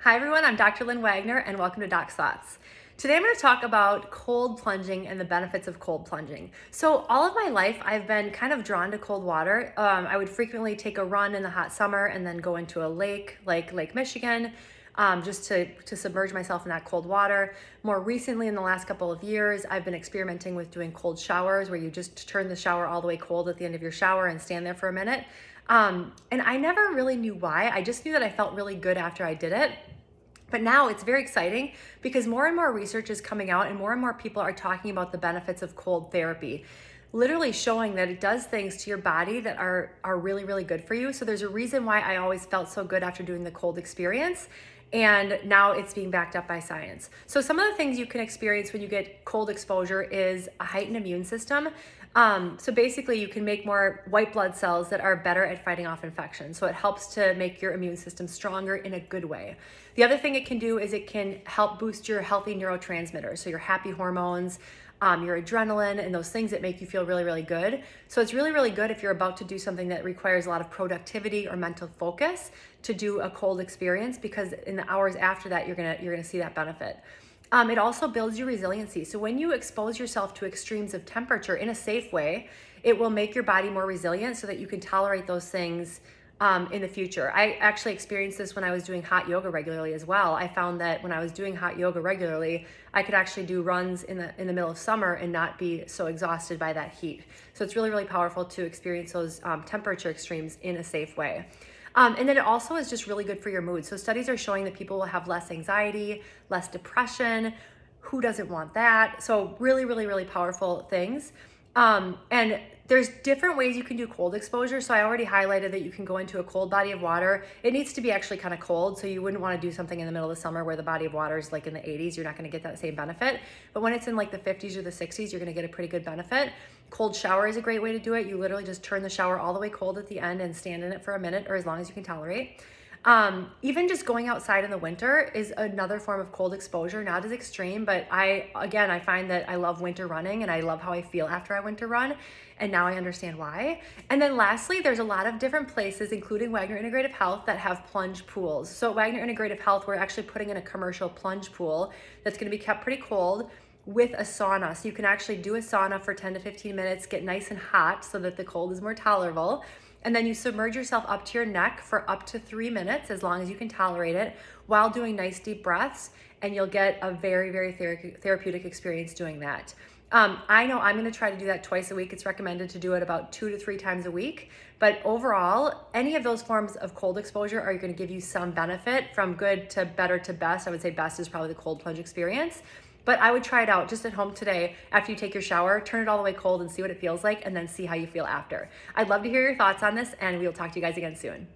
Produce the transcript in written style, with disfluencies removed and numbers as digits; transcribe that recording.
Hi everyone, I'm Dr. Lynn Wagner and welcome to Doc's Thoughts. Today I'm going to talk about cold plunging and the benefits of cold plunging. So all of my life I've been kind of drawn to cold water. I would frequently take a run in the hot summer and then go into a lake like Lake Michigan just to submerge myself in that cold water. More recently, in the last couple of years, I've been experimenting with doing cold showers where you just turn the shower all the way cold at the end of your shower and stand there for a minute. And I never really knew why. I just knew that I felt really good after I did it. But now it's very exciting because more and more research is coming out and more people are talking about the benefits of cold therapy, literally showing that it does things to your body that are really, really good for you. So there's a reason why I always felt so good after doing the cold experience. And now it's being backed up by science. So some of the things you can experience when you get cold exposure is a heightened immune system. So basically you can make more white blood cells that are better at fighting off infection. So it helps to make your immune system stronger in a good way. The other thing it can do is it can help boost your healthy neurotransmitters. So your happy hormones, your adrenaline, and those things that make you feel really, really good. So it's really, really good if you're about to do something that requires a lot of productivity or mental focus to do a cold experience, because in the hours after that, you're gonna see that benefit. It also builds your resiliency. So when you expose yourself to extremes of temperature in a safe way, it will make your body more resilient so that you can tolerate those things in the future. I actually experienced this when I was doing hot yoga regularly as well. I found that when I was doing hot yoga regularly, I could actually do runs in the middle of summer and not be so exhausted by that heat. So it's really, really powerful to experience those temperature extremes in a safe way. And then it also is just really good for your mood. So studies are showing that people will have less anxiety, less depression. Who doesn't want that? So really, really, really powerful things. And there's different ways you can do cold exposure. So I already highlighted that you can go into a cold body of water. It needs to be actually kind of cold. So you wouldn't want to do something in the middle of the summer where the body of water is like in the 80s. You're not going to get that same benefit. But when it's in like the 50s or the 60s, you're going to get a pretty good benefit. Cold shower is a great way to do it. You literally just turn the shower all the way cold at the end and stand in it for a minute or as long as you can tolerate. Even just going outside in the winter is another form of cold exposure, not as extreme, but I find that I love winter running and I love how I feel after I winter run. And now I understand why. And then lastly, there's a lot of different places, including Wagner Integrative Health, that have plunge pools. So at Wagner Integrative Health, we're actually putting in a commercial plunge pool that's gonna be kept pretty cold with a sauna. So you can actually do a sauna for 10 to 15 minutes, get nice and hot so that the cold is more tolerable. And then you submerge yourself up to your neck for up to 3 minutes, as long as you can tolerate it, while doing nice deep breaths, and you'll get a very, very therapeutic experience doing that. I know I'm gonna try to do that twice a week. It's recommended to do it about 2 to 3 times a week. But overall, any of those forms of cold exposure are gonna give you some benefit, from good to better to best. I would say best is probably the cold plunge experience. But I would try it out just at home today after you take your shower, turn it all the way cold and see what it feels like, and then see how you feel after. I'd love to hear your thoughts on this, and we'll talk to you guys again soon.